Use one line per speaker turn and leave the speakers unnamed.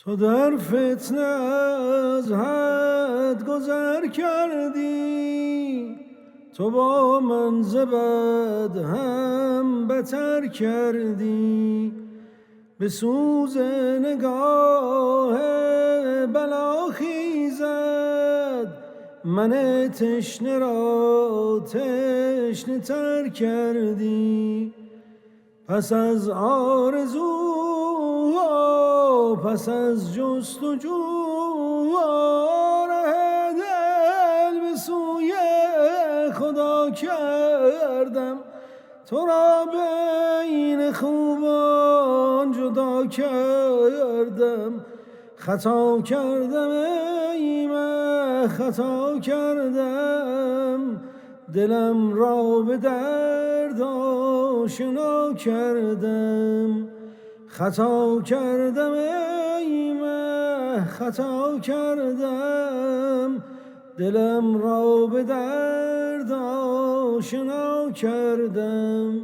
تو در فتنه از حد گذر کردی، تو با من ز بد هم بتر کردی. به سوز نگاه بلاخیزد من تشنه را تشنه تر کردی. پس از آرزو پس از جستجو راه دل به سوی خدا کردم. تو را بین خوبان جدا کردم. خطا کردم ای من خطا کردم، دلم را به درد آشنا کردم. خطا کردم ای من خطا کردم، دلم را به درد آشنا کردم.